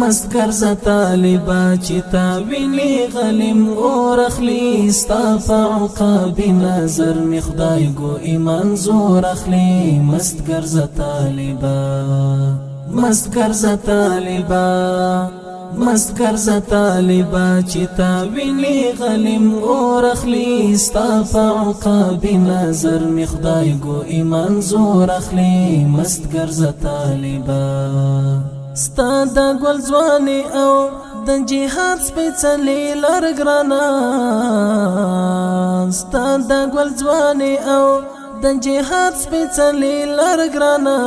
مست ګرځه طالبا چې تا ویني غليم اور اخلي ستا په عقابي نظر می خدای ګو ایمان زور اخلي مست ګرځه طالبا چې تا ویني غليم اور اخلي ستا په عقابي نظر می خدای ګو ایمان زور اخلي مست ګرځه طالبا ستا د ګل ځواني او د جهاد سپېڅلې لار ګرانه ستا د ګل ځواني او د جهاد سپېڅلې لار ګرانه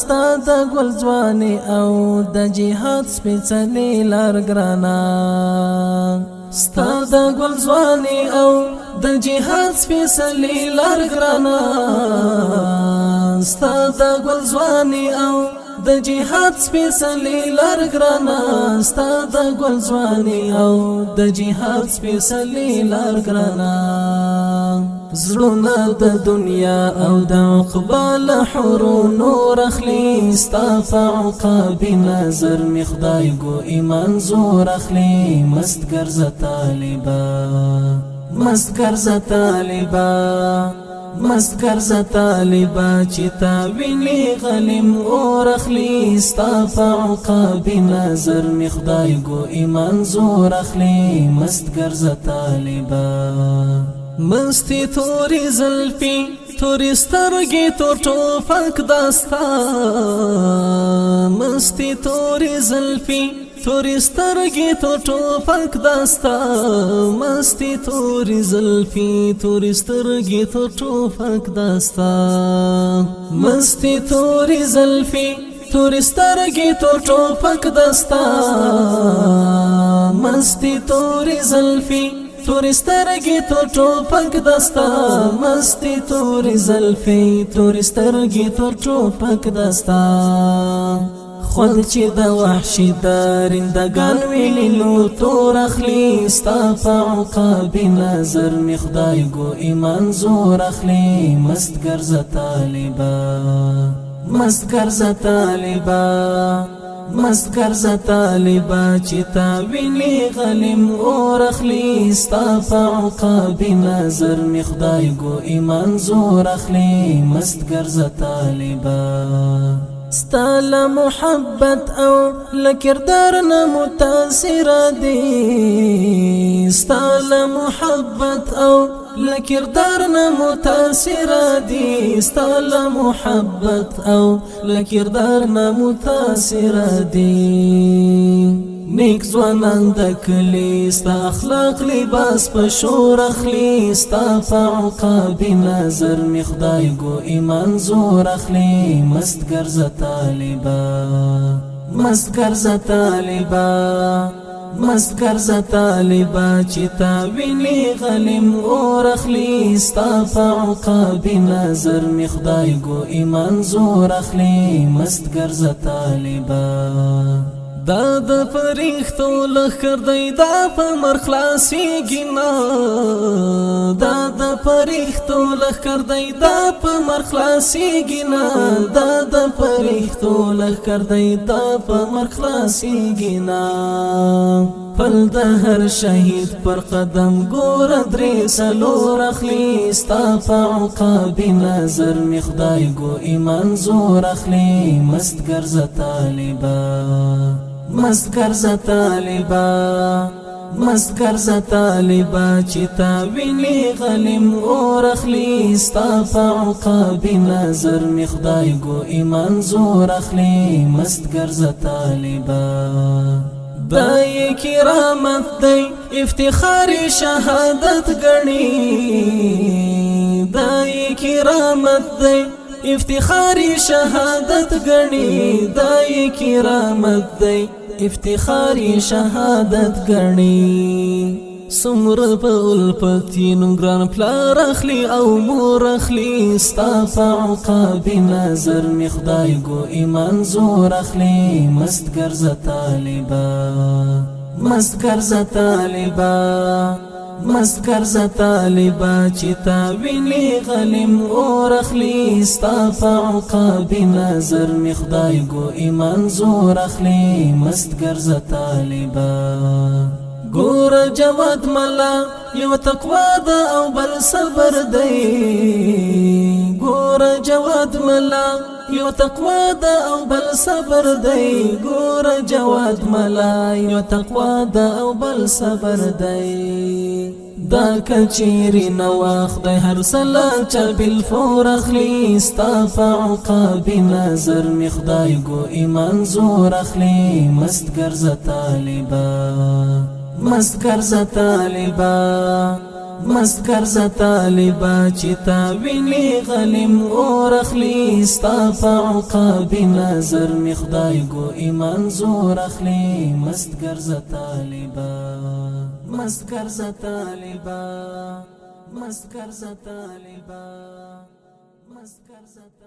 ستا د ګل ځواني او د جهاد سپېڅلې لار ګرانه ستا د ګل ځواني او د جهاد سپېڅلې لار ګرانه ستا د ګل ځواني او د جهاد سپېڅلې لار ګرانه ستا د ګل ځواني او د جهاد سپېڅلې لار ګرانه زړونه د دنیا او د عقبا له حورو نور اخلي ستا په عقابي نظر می خدای ګو ایمان زور اخلي مست ګرځه طالبا چې تا ویني غليم اور اخلي ستا په عقابي نظر می خدای ګو ایمان زور اخلي مست ګرځه طالبا مستی توري زلفي توري سترګې تور ټوپک داستا مستی توري زلفي توري سترګې تور ټوپک داستا مستی توري زلفي توري سترګې تور ټوپک داستا مستی توري زلفي توري سترګې تور ټوپک داستا مستی توري زلفي توري سترګې تور ټوپک داستا مستی توري زلفي توري سترګې تور ټوپک داستا خود چې د وحشي درندگان ویلی نو تور اخلي ستا په عقابي نظر می خدای ګو ایمان زور اخلي مست ګرځه طالبا چې تا ویني غليم اور اخلي ستا په عقابي نظر می خدای ګو ایمان زور اخلي مست ګرځه طالبا ستال محبت او لکردار نه متاثر دي ستال محبت او لکردار نه متاثر دي ستال محبت او لکردار نه متاثر دي نیک ځوانان د کلی ستا اخلاق لباس په شور اخلي ستا په عقابي نظر می خدای ګو ایمان زور اخلي مست ګرځه طالبا چې تا ویني غليم اور اخلي ستا په عقابي نظر می خدای ګو ایمان زور اخلي مست ګرځه طالبا دا د فرښتو لخر دی دا په مر خلاصېږي نه دا د فرښتو لخر دی دا په مر خلاصېږي نه دا د فرښتو لخر دی دا په مر خلاصېږي نه پل د هر شهید پر قدم ګور درې څلور اخلي ستا په عقابي نظر می خدای ګو ایمان زور اخلي مست ګرځه طالبا چې تا ویني غليم اور اخلي ستا په عقابي نظر می خدای ګو ایمان زور اخلي مست ګرځه طالبا دای کرامت دی افتخار شهادت غني دای کرامت دی افتخار شهادت غني دای کرامت دی افتخار شهادت غني سمر په الپتی نګران پلار اخلي او مور اخلي ستا په عقابي نظر می خدای ګو ایمان زور اخلي مست ګرځه طالبا مست ګرځه طالبا چې تا ویني غلیم اور اخلي ستا په عقابي نظر می خدای ګو ایمان زور اخلي مست ګرځه طالبا ګور جواد ملا یو تقوا ده او بل صبر دی ګور جواد ملا یو تقوا ده او بل صبر دی ګور جواد ملا یو تقوا ده او بل صبر دی دا کچيري نواخ دی هر سلا چا بالفور اخلي ستا په عقابي نظر می خدای ګو ایمان زور اخلي مست ګرځه طالبا مست ګرځه طالبا مست ګرځه طالبا چې تا ویني غلیم اور اخلي ستا په عقابي نظر می خدای ګو ایمان زور اخلي مست ګرځه طالبا مست ګرځه طالبا مست ګرځه طالبا مست ګرځه